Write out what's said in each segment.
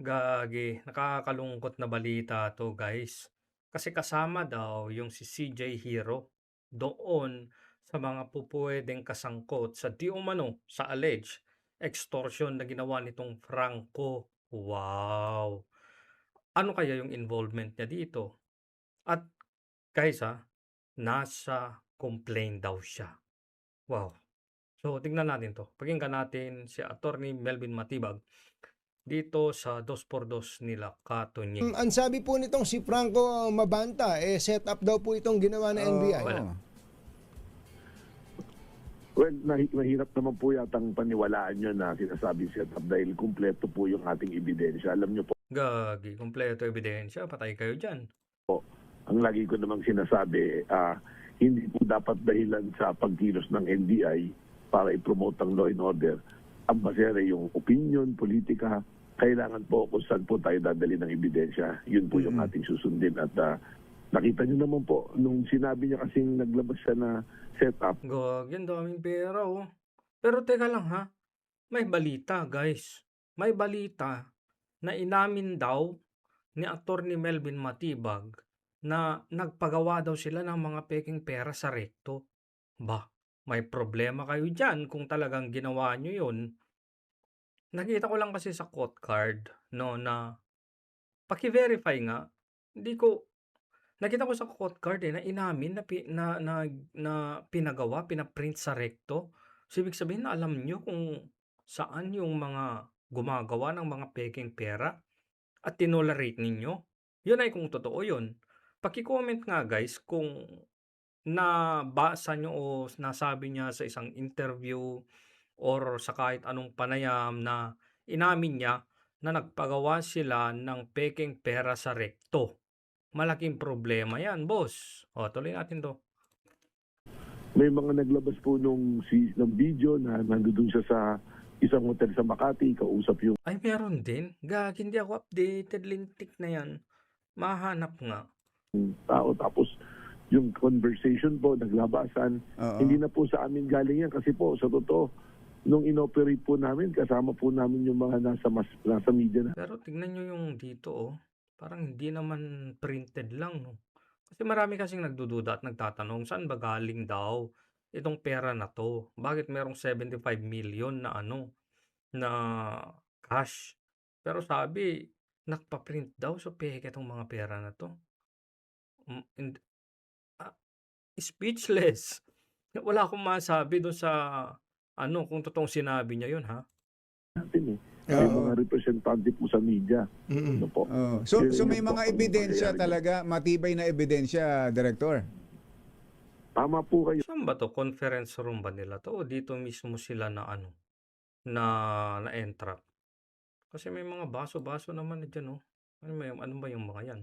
Gagi, nakakalungkot na balita 'to, guys. Kasi kasama daw yung si CJ Hero doon sa mga pupuwedeng kasangkot sa di umano sa alleged extortion na ginawa nitong Franco. Wow! Ano kaya yung involvement niya dito? At guys, nasa complaint daw siya. Wow! So, tingnan natin 'to. Pakinggan natin si Attorney Melvin Matibag dito sa 2x2 nila Katunying. Ang sabi po nitong si Franco Mabanta, set up daw po itong ginawa ng NBI. Wala. Oo. Well, mahirap naman po yatang paniwalaan nyo na sinasabi setup dahil kumpleto po yung ating ebidensya. Alam nyo Gagi, kumpleto ebidensya, patay kayo dyan. po, ang lagi ko namang sinasabi, hindi po dapat dahilan sa pagkilos ng NBI para i-promote ang law and order. Ang basere yung opinion, politika, kailangan po kung saan po tayo dadali ng ebidensya. Yun po yung ating susundin. At nakita nyo naman po, nung sinabi niya kasing naglabas siya na setup, Gagi, ang daming pera, oh. Pero teka lang, ha? May balita, guys. May balita na inamin daw ni Attorney Melvin Matibag na nagpagawa daw sila ng mga peking pera sa rekto. Ba, may problema kayo dyan kung talagang ginawa nyo yun. Nakita ko lang kasi sa quote card, no, na paki-verify nga. Hindi ko nakita ko sa quote card na inamin na, na pinagawa, pinaprint sa rekto. So, ibig sabihin na alam nyo kung saan yung mga gumagawa ng mga peking pera at tinolerate ninyo. Yun ay kung totoo yun. Paki-comment nga guys kung nabasa nyo o nasabi niya sa isang interview or sa kahit anong panayam na inamin niya na nagpagawa sila ng peking pera sa rekto. Malaking problema yan, boss. O, tuloy natin to. may mga naglabas po ng video na nandun siya sa isang hotel sa Makati, kausap yung Ay, meron din. Gag, hindi ako updated. Lintik na yan. Mahanap nga. tao. Tapos yung conversation po, naglabasan. Oo. Hindi na po sa amin galing yan kasi po, sa totoo, nung inoperate po namin, kasama po namin yung mga nasa media na. Pero tignan nyo yung dito, oh. Parang hindi naman printed lang, no? Kasi marami kasing nagdududa at nagtatanong, saan ba galing daw itong pera na to? Bakit merong 75 million na ano, na cash? Pero sabi, nakpa-print daw, so peke itong mga pera na to. And, ah, speechless. Wala akong masabi doon sa, ano, kung totoong sinabi niya yun, ha? Natin eh. May Oo. mga representante po sa media. Ano po. Oo. So Yun may po mga ang ebidensya pangyayari. talaga, matibay na ebidensya, Director. Tama po kayo. Saan ba to? Conference room ba nila to? O dito mismo sila na ano, na-entrap? Kasi may mga baso-baso naman na dyan, oh. Ano ba yung mga yan?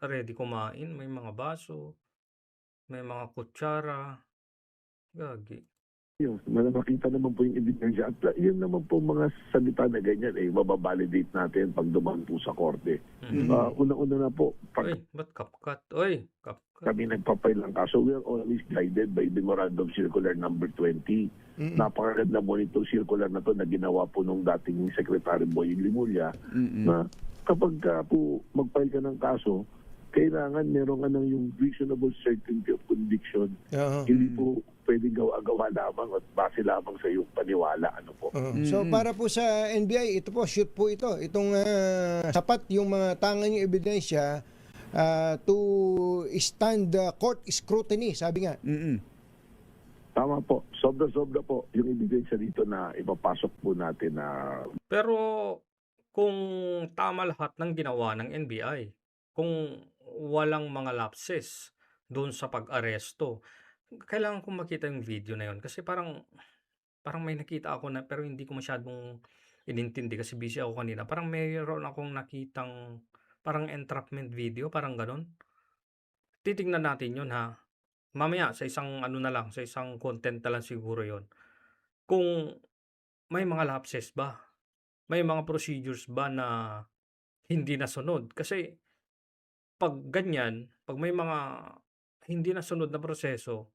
Ready kumain, may mga baso, may mga kutsara. Gagi. Makita naman po yung ebidensya. At yun naman po mga salita na ganyan, mababalidate natin pag dumaan po sa korte. Mhm. Una-una na po, pag Uy, ba't kapkat? Uy, kapkat. kami nagpapail ng kaso, we are always guided by Memorandum Circular number 20. Napakaganda mo nitong circular na to na ginawa po nung dating Secretary Boying Limulya na kapag ka po mag-file ka ng kaso, kailangan meron ka ng yung reasonable certainty of conviction. Hindi po pwedeng gawa-gawa lamang at base lamang sa iyong paniwala. Ano po? So para po sa NBI, ito po, shoot po ito. Itong sapat yung mga tangan yung ebidensya to stand court scrutiny, sabi nga. Tama po. Sobra-sobra po yung ebidensya dito na ipapasok po natin na Pero kung tama lahat ng ginawa ng NBI, kung walang mga lapses doon sa pag-aresto, kailangan kong makita yung video na yun kasi parang may nakita ako na pero hindi ko masyadong inintindi kasi busy ako kanina. Parang mayroon akong nakitang parang entrapment video, parang ganon. Titingnan natin yun, ha. Mamaya sa isang ano na lang, sa isang content na lang siguro yon. Kung may mga lapses ba? May mga procedures ba na hindi nasunod? Kasi pag ganyan, pag may mga hindi nasunod na proseso,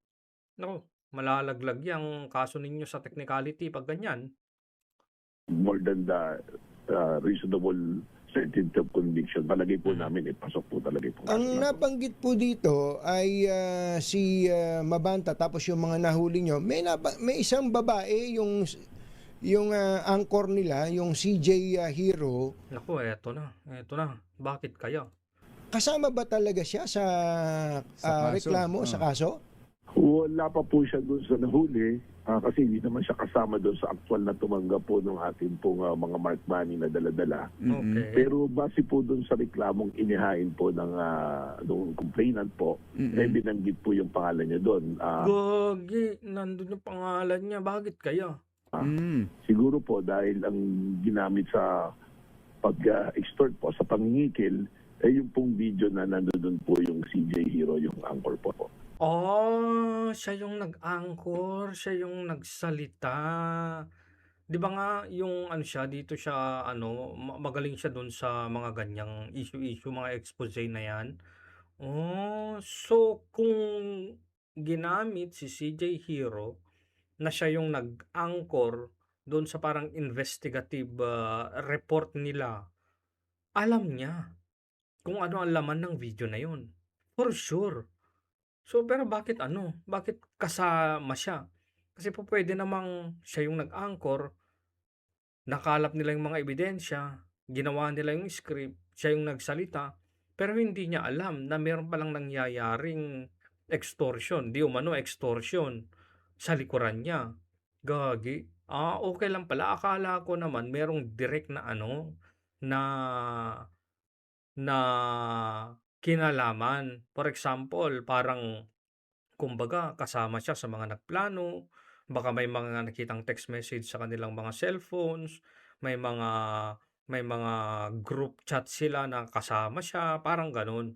naku, malalaglag yang kaso ninyo sa technicality pag ganyan. more than the reasonable certainty of conviction, palagay po namin, pasok po talaga po. Ang nabanggit po dito ay si Mabanta, tapos yung mga nahuli nyo, may isang babae, yung anchor nila, yung CJ Hero. Naku, eto na. Eto na. Bakit kaya? Kasama ba talaga siya sa, Sa kaso. reklamo, sa kaso? Wala pa po siya doon sa nahuli kasi hindi naman siya kasama doon sa actual na tumanggap po ng ating pong mga mark money na dala-dala. Okay. Pero base po doon sa reklamong inihain po ng complainant po, ay binanggit po yung pangalan niya doon. Gagi, nandun yung pangalan niya. Bakit kaya? Siguro po dahil ang ginamit sa pag-extort po, sa pangingikil, ay yung pong video na nandun po yung CJ Hero, yung anchor po. Oh, siya yung nag-anchor, siya yung nagsalita. 'Di ba nga yung ano siya dito siya magaling siya doon sa mga ganyang issue-issue, mga expose na 'yan. Oh, so kung ginamit si CJ Hero na siya yung nag-anchor doon sa parang investigative report nila, alam niya kung ano ang laman ng video na 'yon. For sure. So, pero bakit kasama siya? Kasi po pwede namang siya yung nag-anchor, nakalap nila yung mga ebidensya, ginawa nila yung script, siya yung nagsalita, pero hindi niya alam na meron palang nangyayaring extortion, di umano extortion sa likuran niya. Gagi. Okay lang pala. Akala ko naman merong direct na na na kinalaman. For example, parang kumbaga kasama siya sa mga nagplano, baka may mga nakitang text message sa kanilang mga cellphones, may mga group chat sila na kasama siya, parang gano'n.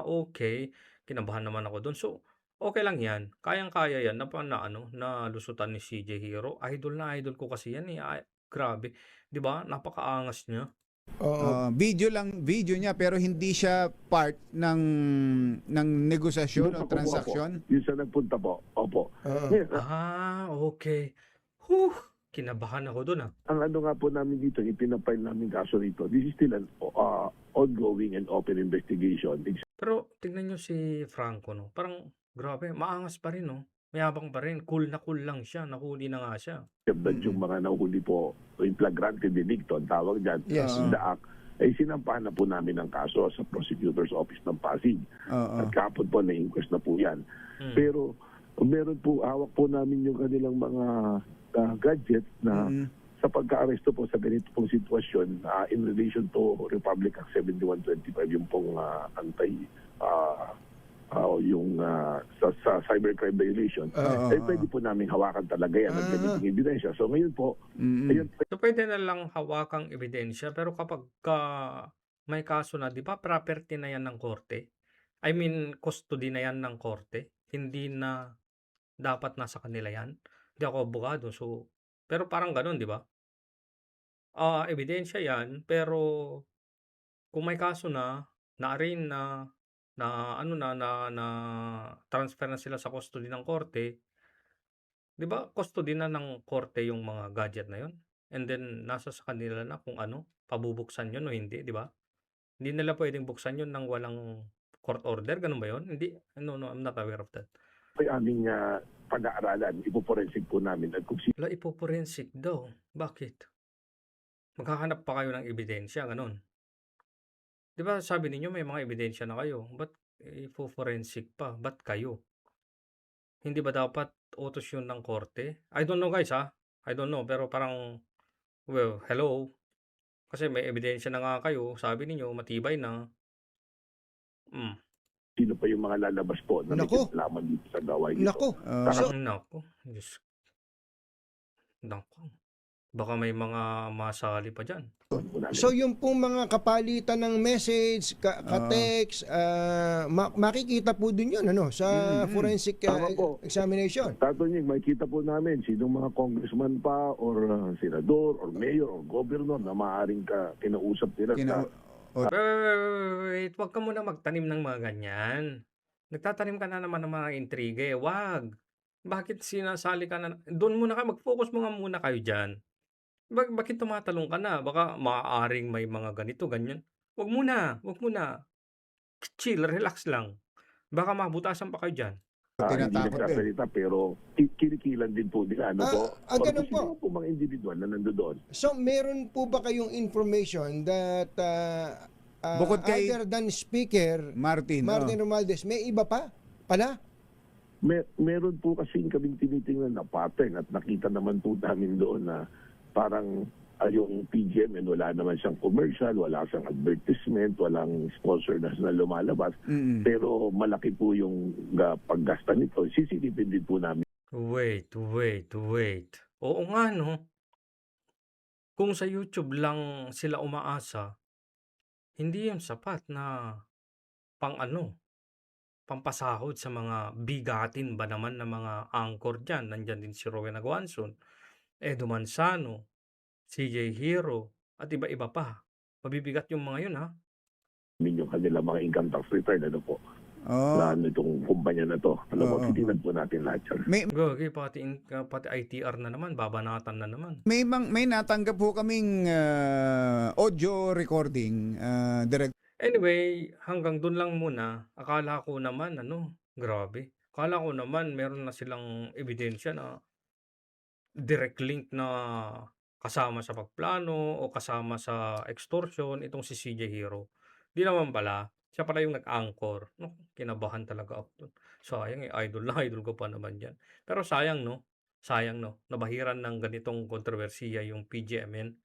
Okay. Kinabahan naman ako do'n. So, okay lang 'yan. Kayang-kaya 'yan nalusutan ni CJ Hero. Idol na idol ko kasi 'yan, grabe. 'Di ba, napakaangas niya. Oo. Video niya pero hindi siya part ng negosasyon o Doon pa po transaksyon. Opo. Yung sa nagpunta po. Opo. Oo. Okay. Huh, kinabahan ako do'n, Ang nga po namin dito, ipinapile namin kaso rito, this is still an ongoing and open investigation. Pero tignan niyo si Franco, parang grabe, maangas pa rin, mayabang pa rin, cool lang siya, nahuli na nga siya. Except that yung mga nahuli po, yung flagrante delicto, ang tawag dyan, Yes. in the act, ay sinampahan na po namin ng kaso sa Prosecutor's Office ng Pasig. Oo. At kahapon po, na-inquest na po yan. Pero meron po, hawak po namin yung kanilang mga gadgets na sa pagka-aresto po sa ganito pong sitwasyon in relation to Republic Act 7125, yung pong sa cybercrime violation, pwede po namin hawakan talaga yan at gamitin ebidensya. So ngayon po, ayun, So pwede na lang hawakang ebidensya, pero kapag may kaso na, di ba property na yan ng korte? I mean, custody na yan ng korte. Hindi na dapat nasa kanila yan. Hindi ako abogado, so pero parang ganun, di ba? Ebidensya yan, pero kung may kaso na na-arraign na transfer na sila sa custody ng korte, 'di ba? Custody na ng korte yung mga gadget na 'yon. And then nasa sa kanila na kung pabubuksan 'yon o hindi, 'di ba? Hindi nila pwedeng buksan 'yon nang walang court order, ganun ba 'yon? Hindi. No, I'm not aware of that. ay aming pag-aaralan, ipoforensik po namin at kung Wala, ipoforensik daw. Bakit? Maghahanap pa kayo ng ebidensya, ganun. 'Di ba sabi ninyo may mga ebidensya na kayo, ba't ipo-forensic pa? Ba't kayo? Hindi ba dapat utos yun ng korte? I don't know guys I don't know, pero parang, well, hello? Kasi may ebidensya na nga kayo, sabi ninyo matibay na. sino pa yung mga lalabas po na may Nako. kinalaman dito sa gawain nito. Nako. Nako, Diyos. Nako. Baka may mga masali pa dyan. So yung pong mga kapalitan ng message, ka-text, makikita po din yun sa forensic Tama po. examination. Tatonying, makikita po namin sinong mga congressman pa or senador or mayor or governor na maaaring kinausap nila sa Wait, wag ka muna magtanim ng mga ganyan. Nagtatanim ka na naman ng mga intriga wag. Bakit sinasali ka na? Doon muna kayo, mag-focus muna kayo dyan. Bakit tumatalon ka na? Baka maaaring may mga ganito, ganyan. Wag muna. Chill, relax lang. Baka mabutasan pa kayo diyan. Hindi Tinatakot din. nagsasalita pero kinikilan din po nila. Ano po? Or Ganun kung po. sino po mga individual na nandoon. So, meron po ba kayong information that Bukod kay other than speaker, Martin, Martin Romualdez, may iba pa pala? Meron po kasing kaming tinitingnan na pattern at nakita naman po namin doon na parang yung PGMN wala naman siyang commercial, wala siyang advertisement, walang sponsor na lumalabas. Pero malaki po yung paggasta nito. Sisilipin din po namin. Wait. Oo nga, no? Kung sa YouTube lang sila umaasa, hindi yun sapat na pampasahod sa mga bigatin ba naman na mga anchor dyan. Nandyan din si Rowena Guanzon, Edo Manzano, CJ Hero, at iba-iba pa. Mabibigat yung mga yun, ha? Yung kanila mga income tax return, ano po, Oh. na itong kumpanya na to. Alam mo, Oo. titignan po natin lahat yan. Gagi, pati ITR na naman, babanatan na naman. May natanggap po kaming audio recording, direct. Anyway, hanggang dun lang muna. Akala ko naman, grabe. Akala ko naman meron na silang ebidensya na direct link na kasama sa pagplano o kasama sa extortion itong si CJ Hero. Di naman pala. Siya pala yung nag-anchor. Kinabahan talaga ako dun. Sayang idol ko pa naman yan. Pero sayang no, nabahiran ng ganitong kontrobersiya yung PGMN.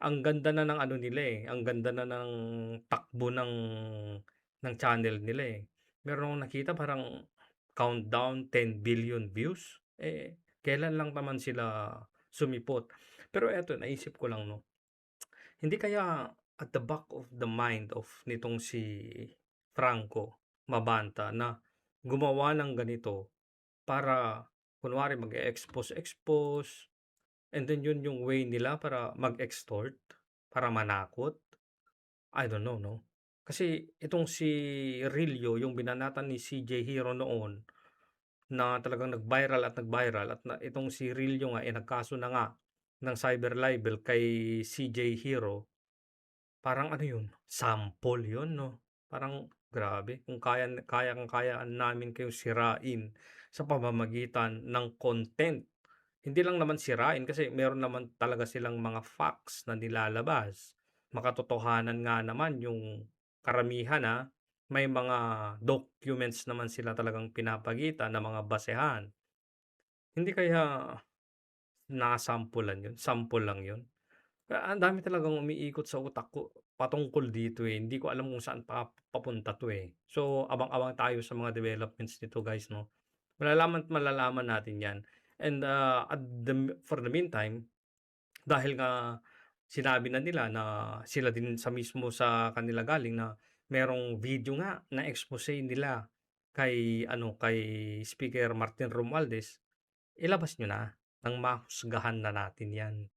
Ang ganda na ng ang ganda na ng takbo ng channel nila eh. Meron akong nakita parang countdown 10 billion views. Kailan lang naman sila sumipot. Pero eto, naisip ko lang hindi kaya at the back of the mind of nitong si Franco Mabanta na gumawa ng ganito para kunwari mag-expose, and then yun yung way nila para mag-extort, para manakot. I don't know, no? Kasi itong si Rillo, yung binanatan ni CJ Hero noon, na talagang nag-viral at itong si Rillo nga, nagkaso na nga ng cyber libel kay CJ Hero, parang yun, sample yun, no? Parang grabe, kung kayang namin kayong sirain sa pamamagitan ng content. Hindi lang naman sirain kasi meron naman talaga silang mga facts na nilalabas. Makatotohanan nga naman yung karamihan may mga documents naman sila talagang pinapagitan na mga basehan. Hindi kaya nasampulan yun, sample lang yun. Ang dami talagang umiikot sa utak ko patungkol dito Hindi ko alam kung saan papunta to So, abang-abang tayo sa mga developments nito guys, no? Malalaman natin yan. And for the meantime, dahil nga sinabi na nila na sila din mismo sa kanila galing na merong video nga na expose nila kay Speaker Martin Romualdez, ilabas nyo na nang mahusgahan na natin yan.